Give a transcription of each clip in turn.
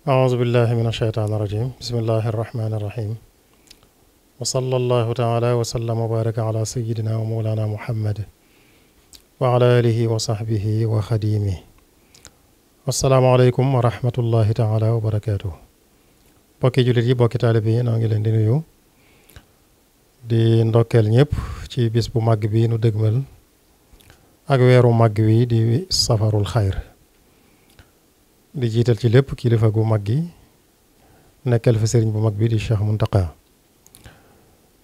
أعوذ بالله من الشيطان الرجيم بسم الله الرحمن الرحيم وصلى الله تعالى وسلم وبارك على سيدنا ومولانا محمد وعلى آله وصحبه وخديمه السلام عليكم ورحمة الله تعالى وبركاته bokki jullit yi bokki taalibe yi noo ngi leen di nuyu di ndokkeel ñëpp ci bis bu màgg bi nu dëgmal ak weeru màgg wi di safarul xayr di jiital ci lépp kilifa gu mag gi nekkal fi sëriñ bu mag bi di Cheikh Mountakha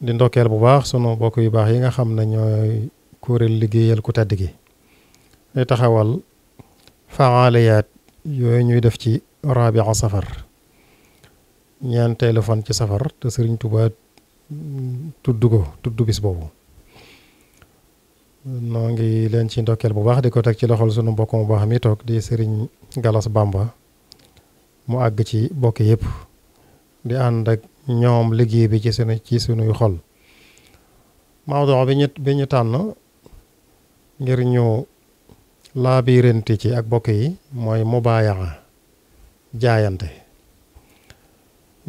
di ndokkeel bu baax sunu bokk yu baax yi nga xam ne ñooy kuréel liggéeyal ku tedd gi di taxawal faaliyaat yooyu ñuy def ci rabia safar ñeenteelu fan ci safar te sëriñ Tuubaa tudd bis boobu noo ngi leen ci ndokkeel bu baax di ko teg ci loxol sunu mbokk mu baax mi toog di sëriñ Galas Bamba mu àgg ci bokk yëpp di ànd ak ñoom liggéey bi ci sunuy xol mawdu bi ñu tànn ngir ñu laabirante ci ak bokk yi mooy mubaayaa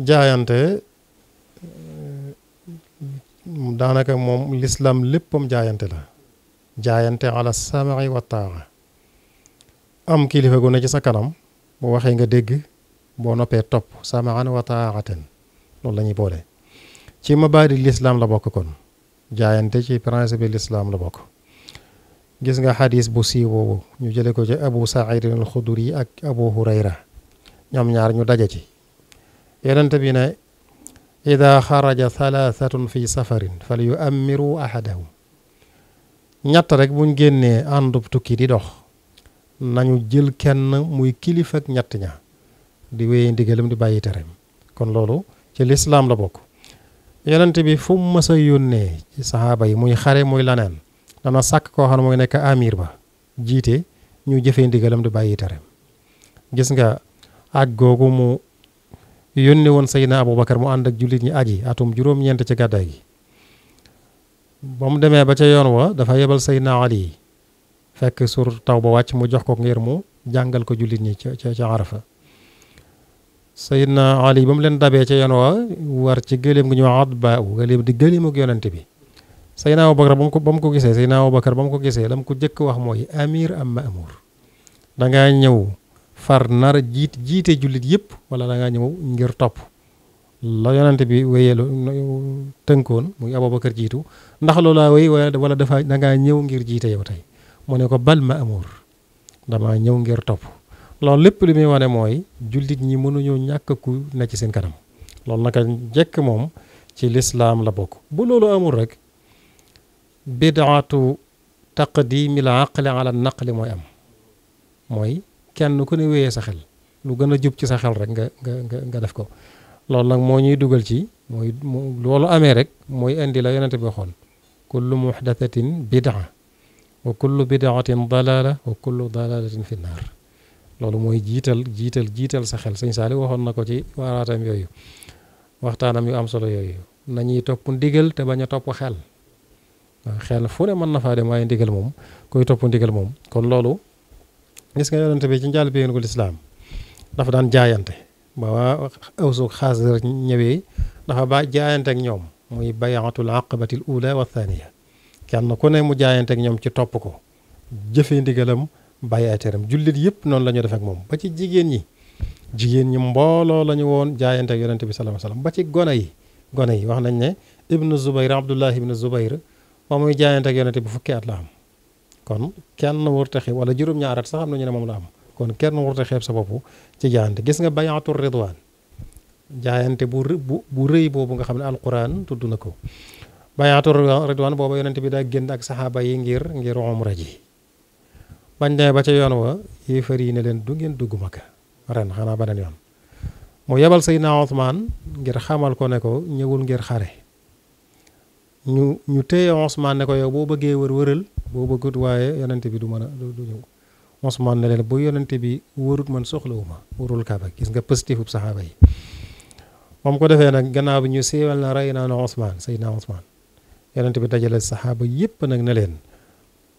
jaayante daanaka moom lislaam léppam jaayante la jaayante ala sam'i wa taa am kilifa gu ne ci sa kanam bu waxee nga dégg boo noppee topp sam'an wa taa'atan loolu la ñuy boole ci mabaadi lislaam la bokk kon jaayante ci principe lislaam la bokk gis nga xadis bu siiw boobu ñu jële ko ci abu saïd al xuduri ak abu hurayra ñoom ñaar ñu daje ci yonent bi ne ida xaraja thalathatun fi safarin fal yu'ammiru ahadahum ñett rek buñ génnee àndub tukki di dox nañu jël kenn muy kilifa ak ñett ña di wéye ndigalam di bàyyi tereem kon loolu ci lislaam la bokk yonent bi fu mu mës a yónnee ci saxaaba yi muy xare muy laneen dana sàkk koo xam ne mooy nekk amir ba jiite ñu jëfee ndigalam di bàyyi tereem gis nga aj googu mu yónni woon Seydina Abubakar mu ànd ak jullit ñi aji atum juróom-ñeent ci gàddaay gi ba mu demee ba ca yoon wa dafa yebal Seydina Ali fekk sur taw ba wàcc mu jox ko ngir mu jàngal ko jullit ñi ca Arafa Seydina Ali ba mu leen dabee ca yoon wa war ci gëléem gu ñu wax Atbaa gëléem di gëléem ak yonent bi Seydina Abubakar ba mu ko gisee Seydina Abubakar ba mu ko gisee la mu ko jëkk wax mooy amir am ma'mur dangaa ñëw far nar jiite jullit yëpp wala dangaa ñëw ngir topp la yonent bi wéyelu tënkoon muy Abubakar jiitu ndax loolaa wéy wala dafa dangaa ñëw ngir jiite yow tey mu ne ko bal ma'mur dama ñëw ngir topp loolu lépp li muy wane mooy jullit ñi mënuñoo ñàkk ku ne ci seen kanam loolu naka jekk moom ci lislaam la bokk bu loolu amul rek bidaatu taqdimil aqli ala naqli mooy am mooy kenn ku ne wéyee sa xel lu gën a jub ci sa xel rek nga def ko loolu nag moo ñuy dugal ci mooy loolu amee rek mooy indi la yonente bi waxoon kullu muhdathatin bidaa wa kullu bidaatin dalala wa kullu dalalatin fi naar loolu mooy jiital sa xel sëñ Saali waxoon na ko ci waaraatam yooyu waxtaanam yu am solo yooyu nañuy topp ndigal te bañ a topp xel xel fu ne mën na faa dem waaye ndigal moom koy topp ndigal moom kon loolu gis nga yonente bi ci njàll bi ko lislaam dafa daan jaayante ba waa awsuuk Xasraj ñëwee dafa ba jaayante ak ñoom muy bayatul aqabatil ula wa thaniya kenn ku ne mu jaayante ak ñoom ci topp ko jëfee ndigalam bàyyi ay teram jullit yëpp noonu la ñu def ak moom ba ci jigéen ñi mbooloo la ñu woon jaayante ak yonente bi sallallahu alayhi wasallam ba ci gone yi wax nañ ne ibnu Zubayr Abdullah ibnu Zubayr moom muy jaayante ak yonente bi fukki at la am kon kenn wurte xeeb wala juróom-ñaar at sax am na ñu ne moom la am kon kenn wurte xeeb sa bopp ci jaayante gis nga bayatul ridwaan jaayante bu rëy boobu nga xam ne alquran tudd na ko bayatul ridwaan booba yonente bi daa génn ak saxaaba yi ngir umra ji bañ demee ba ca yoon wa yéefar yi ne leen du ngeen dugg Makka ren xanaa beneen yoon mu yebal Seydina Usmaan ngir xamal ko ne ko ñëwul ngir xare ñu téye Usmaan ne ko yow boo bëggee wëral boo bëggut waaye yonente bi du mën a du ñëw Usmaan ne leen bu yonente bi wërut man soxlawuma wërul Kaaba gis nga positifub saxaaba yi moom ko defee nag gannaaw bi ñu siiwal na rey naa na Seydina Usmaan yonente bi dajale saxaaba yépp nag ne leen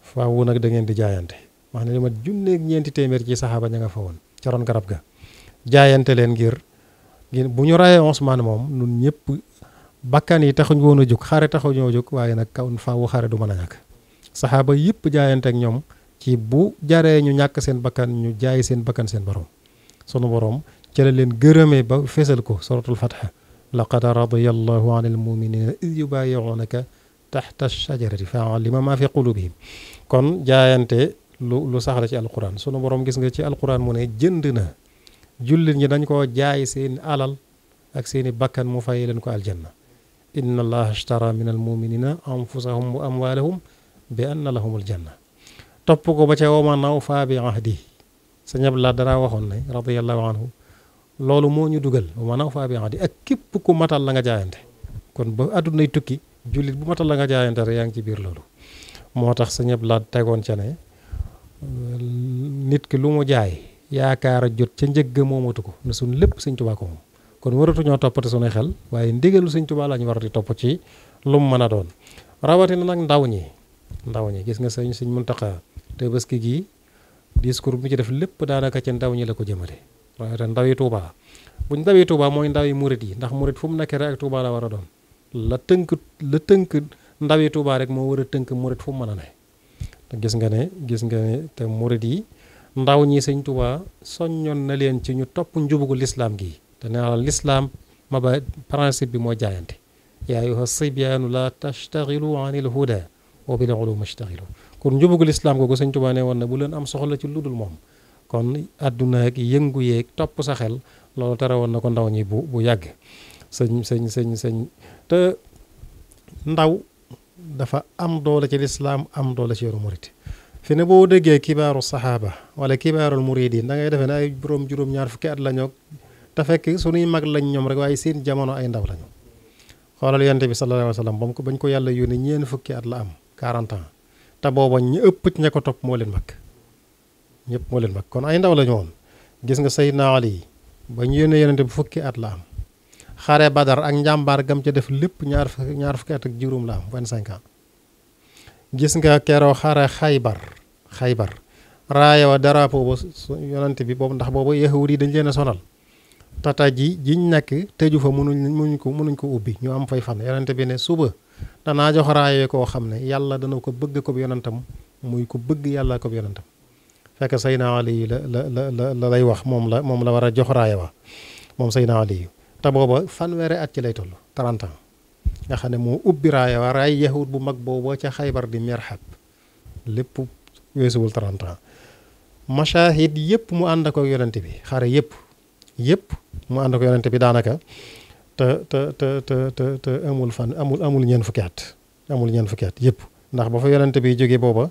faawu nag da ngeen di jaayante wax ne li ma junneeg ñeenti téeméer ci saxaaba ña nga fa woon ca ron garab ga jaayante leen ngir bu ñu rayee Ousmane moom nun ñëpp bakkan yi taxuñ woon a jóg xare taxuñoo jóg waaye nag kaw faawu xare du mën a ñàkk saxaaba yëpp jaayante ak ñoom ci bu jaree ñu ñàkk seen bakkan ñu jaay seen bakkan seen borom sunu borom ci la leen gërëmee ba fesal ko suratul fatha laqad radiyallahu anil muminina id yubayi'unaka taxta shajarati fa alima ma fi qulubihim kon jaayante lu saxla ci alquran sunu borom gis nga ci alquran mu ne jënd na jullit ñi dañ koo jaay seen alal ak seeni bakkan mu fay leen ko aljanna inna allaha ashtara min almuminina anfusahum wa amwalahum bi anna lahum aljanna topp ko ba ca wama nawfa bi ahdi sa ñab la dara waxoon ne radiyallahu anhu loolu moo ñu dugal wama nawfa bi ahdi ak képp ku matal la nga jaayante kon ba àddunay tukki jullit bu matal la nga jaayante rek yaa ngi ci biir loolu moo tax sa ñab la tegoon ca ne nit ki lu mu jaay yaakaar a jot ca njëgg moomatu ko ne suñ lépp sëñ Tuubaa ko moom kon waratuñoo toppate suñuy xel waaye ndigalu sëñ Tuubaa la ñu war di topp ci lu mu mën a doon rawatina nag ndaw ñi gis nga sëñ Muntaxa Tabaski gi discours bi ci def lépp daanaka ci ndaw ñi la ko jëmale rawatina ndaw yi Tuubaa buñ ndaw yi Tuubaa mooy ndaw yi murit yi ndax murit fu mu nekkee rek ak Tuubaa la war a doon la tënk ndaw yi Tuubaa rek moo war a tënk murit fu mu mën a ne te gis nga ne te murit yi ndaw ñi sëñ Tuubaa soññoon na leen ci ñu topp njubugu lislaam gi te nee na lislaam ma ba principe bi moo jaayante yaa ayyuha sibyaanu la tastaxilu anil huda wa bil ulumi istaxilu kon njubugu lislaam googu sëñ Tuubaa ne woon na bu leen am soxla ci ludul moom kon àdduna ak yëngu yeeg topp sa xel loolu tere woon na ko ndaw ñi bu yàgg sëñ te ndaw dafa am doole ci lislaam am doole ci yoonu murit fi ne boo déggee kibaaru saxaaba wala kibaarul muridin da ngay defee ne ay borom juróom-ñaar fukki at la ñoo te fekk suñuy mag lañ ñoom rek waaye seen jamono ay ndaw lañu xoolal yonent bi sallallahu alayhi wa sallam bañ ko yàlla yónnee ñeen fukki at la am 40 ans te booba ñu ëpp ña ko topp moo leen mag ñëpp moo leen mag kon ay ndaw lañu woon gis nga Seydina Ali ba ñu yónnee yonent bi fukki at la am xare Badar ak njàmbaar gam ca def lépp ñaar fukki at ak juróom la am 25 ans gis nga keroo xare xaybar raaya wa drapeau ba yonante bi boobu ndax boobu yahud yi dañ leen a sonal tata jiñ nekk tëju fa mënuñ ko ubbi ñu am fay fan yonante bi ne suba danaa jox raaya koo xam ne yàlla dana ko bëgg ko yonantam muy ko bëgg yàlla ko yonantam fekk Seydina Ali la lay wax moom la war a jox raaya wa moom Seydina Ali te booba fanweeri at ci lay toll 30 ans nga xam ne moo ubbi raaya wa raay yahud bu mag boobu ca xaybar di merxab lépp weesuwul 30 ans mashahid yëpp mu ànd ko yonente bi xare yëpp mu ànd ko yonente bi daanaka te amul ñeen fukki at yëpp ndax ba fa yonente bi jógee booba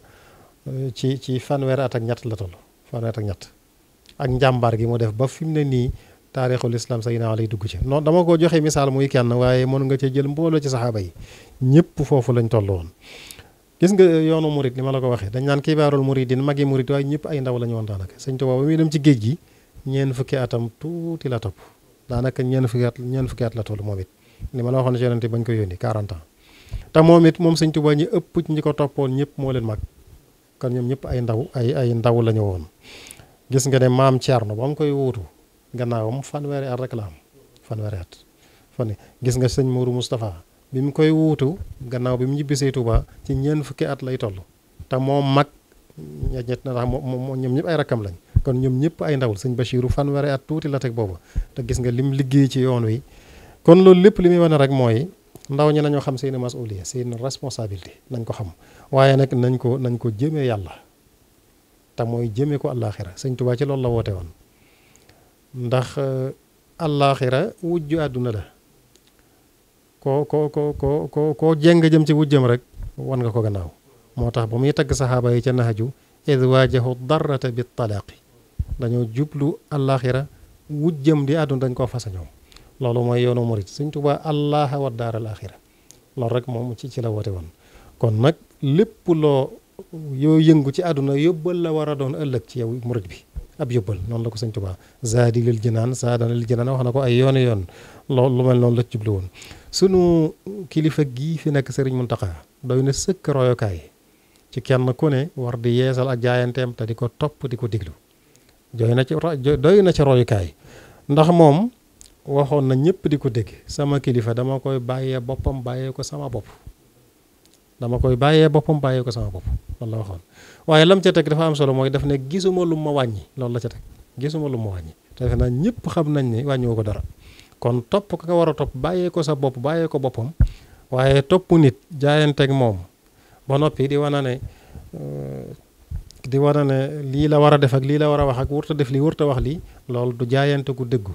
ci fanweeri at ak ñett la toll fanweeri at ak ñett ak njàmbaar gi mu def ba fi mu ne nii taarixul islam Seydina Ali dugg ci non dama ko joxe misaal muy kenn waaye mën nga ci jël mbooloo ci saxaaba yi ñëpp foofu lañ toll woon gis nga yoonu murid ni ma la ko waxee dañ naan kibaarul muridin magi murid waaye ñëpp ay ndaw la ñu woon daanaka sëñ Tuubaa ba muy dem ci géej gi ñeen fukki atam tuuti la topp daanaka ñeen fukki at la toll moom it ni ma la waxoon ci yonente bañ ko yónni 40 ans te moom it moom sëñ Tuubaa ñi ëpp ñi ko toppoon ñëpp moo leen mag kon ñoom ñëpp ay ndaw la ñu woon gis nga ne maam Thierno ba mu koy wuutu gannaawam fanweeri at rek la am fanweeri at gis nga sëñ Mourou Moustapha bi mu koy wuutu gannaaw bi mu ñibbisee Touba ci ñeen fukki at lay toll te moom mag ñett na tax moom ñoom ñëpp ay rakkam lañ kon ñoom ñëpp ay ndawul sëñ Bachirou fanweeri at tuuti la teg booba te gis nga lim liggéey ci yoon wi kon loolu lépp li muy wane rek mooy ndaw ñi nañoo xam seeni masuliya seeni responsabilité nañ ko xam waaye nag nañ ko jëmee yàlla te mooy jëmee ko àllaaxira sëñ Touba ci loolu la woote woon ndax àllaaxira wujju àdduna la koo jéng jëm ci wujjam rek wan nga ko gannaaw moo tax ba muy tagg saxaaba yi ca naxaju id waajahu darrata bi talaaqi dañoo jublu àllaaxira wujjam di àdduna dañ koo fasa ñoom loolu mooy yoonu murit Sëñ Tuubaa allaha wa daar al axira loolu rek moom ci la woote woon kon nag lépp yoo yëngu ci àdduna yóbbal la war a doon ëllëg ci yow murit bi ab yóbbal noonu la ko Sëñ Tuubaa zaadi lil jinaan saadana lil jinaan wax na ko ay yooni yoon loolu lu mel noonu la jublu woon sunu kilifa gii fi nekk Sëriñ Muntaxa doy na sëkk royokaay ci kenn ku ne war di yeesal ak jaayanteem te di ko topp di ko diglu doy na ci royukaay ndax moom waxoon na ñëpp di ko dégg sama kilifa dama koy bàyyee boppam bàyyee ko sama bopp dama koy bàyyee boppam bàyyee ko sama bopp loolu la waxoon waaye lam ca teg dafa am solo mooy daf ne gisuma lu ma wàññi loolu la ca teg gisuma lu ma wàññi te defe naa ñëpp xam nañ ni wàññiwoo ko dara kon topp ka nga war a topp bàyyee ko sa bopp bàyyee ko boppam waaye topp nit jaayanteeg moom ba noppi di wana ne lii la war a def ak lii la war a wax ak wurta def lii wurta wax lii loolu du jaayante gu dëggu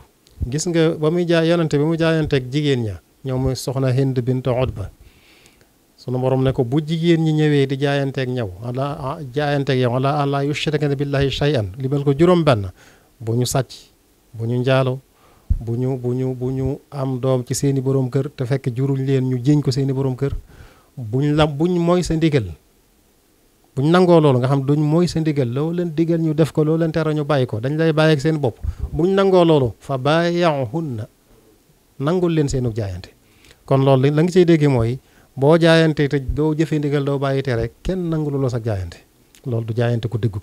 gis nga ba muy yonente bi mu jaayanteeg jigéen ña ñoom muy soxna Hind bint Utba sunu borom ne ko bu jigéen ñi ñëwee di jaayanteeg yow ala an laa yushrikna billahi shay'an limal ko juróom benn bu ñu sàcc bu ñu njaalo bu ñu am doom ci seeni borom kër te fekk juruñ leen ñu jéñ ko seeni borom kër buñ mooy sa ndigal buñ nangoo loolu nga xam duñ mooy sa ndigal loo leen digal ñu def ko loo leen tere ñu bàyyi ko dañ lay bàyyi ak seen bopp buñ nangoo loolu fa baayaxunna nangul leen seenu jaayante kon loolu la nga ciy dégg mooy boo jaayante te doo jëfee ndigal doo bàyyi tere kenn nangulu la sa jaayante loolu du jaayante ku dégg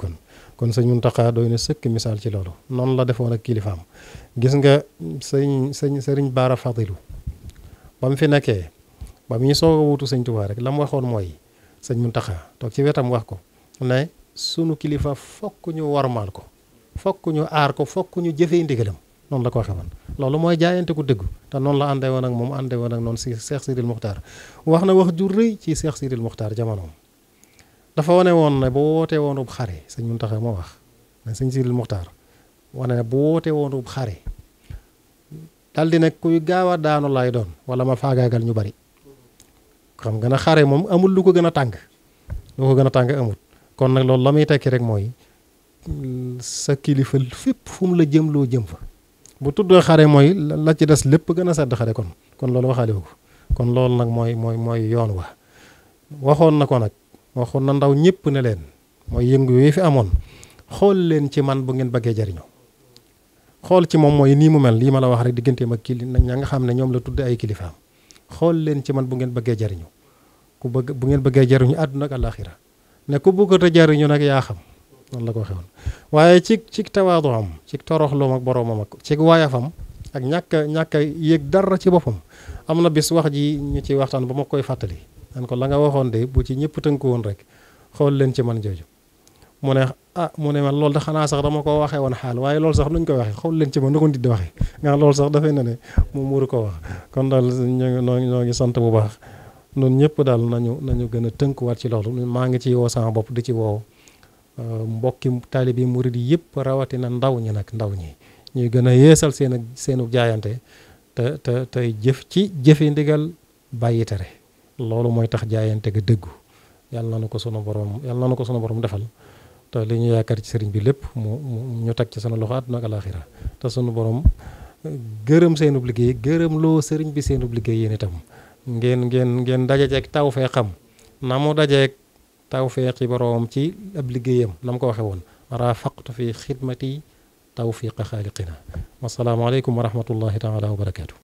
kon sëñ Muntaxa doy na sëkk misaal ci loolu noonu la defoon ak kilifaam gis nga sëriñ Baara Fadilu ba mu fi nekkee ba mu ñu soog a wutu sëñ Tuubaa rek la mu waxoon mooy sëñ Muntaxa toog ci wetam wax ko ne sunu kilifa fokk ñu warmaal ko fokk ñu aar ko fokk ñu jëfee ndigalam noonu la ko waxee woon loolu mooy jaayante ku dëggu te noonu la àndee woon ak moom àndee woon ak noonu si Cheikh Sidil Muxtaar wax na wax ju rëy ci Cheikh Sidil Muxtaar jamonoom dafa wane woon ne bu wootee woonub xare sëñ Muntaxa moo wax ne sëñ Sidil Muxtaar wane ne bu wootee woonub xare dal di ne kuy gaaw a daanu lay doon wala ma faagaagal ñu bari xam nga ne xare moom amul lu ko gën a tàng amul kon nag loolu la muy tekki rek mooy sa kilifa fépp fu mu la jëm loo jëm fa bu tuddoo xare mooy la ci des lépp gën a sedd xare kon loolu waxaale ko kon loolu nag mooy yoon wa waxoon na ndaw ñëpp ne leen mooy yëngu yooyu fi amoon xool leen ci man bu ngeen bëggee jariñoo xool ci moom mooy nii mu mel lii ma la wax rek digganteem ak ña nga xam ne ñoom la tudd ay kilifaam xool leen ci man bu ngeen bëggee jariñu bu ngeen bëggee jariñu àdduna ak àllaaxira ne ku bëggut a jariñu nag yaa xam noonu la ko waxee woon waaye ci tawaadu am ci toroxloom ak boroomam ak ci waayafam ak ñàkk a yéeg dara ci boppam am na bis wax ji ñu ci waxtaan ba ma koy fàttali nan ko la nga waxoon de bu ci ñëpp tënku woon rek xool leen ci man jooju mu ne man loolu da xanaa sax dama ko waxee woon xaal waaye loolu sax nuñ koy waxee xool leen ci man na ko nit di waxee nga loolu sax dafay ne moom waru ko wax kon daal ñoo ngi sant bu baax noonu ñëpp daal nañu gën a tënkuwaat ci loolu maa ngi ci woo sama bopp di ci woo mbokki taalibi murid yi yëpp rawatina ndaw ñi ñuy gën a yeesal seenu jaayante te tey jëfe ndigal bàyyi tere loolu mooy tax jaayante ga dëggu yàlla na ko sunu borom defal te li ñu yaakaar ci sëriñ bi lépp ñu teg ci sunu loxo àdduna ak alaaxira te sunu borom gërëm seenub liggéey gërëm loo sëriñ bi seenub liggéey yéen itam ngeen dajeek tawfeexam na mu dajeek tawfeexi boroom ci ab liggéeyam na mu ko waxee woon raafaqtu fi xidmati tawfiqa xaaliqina wassalaamu aleykum wa rahmatullahi taala wa barakaatu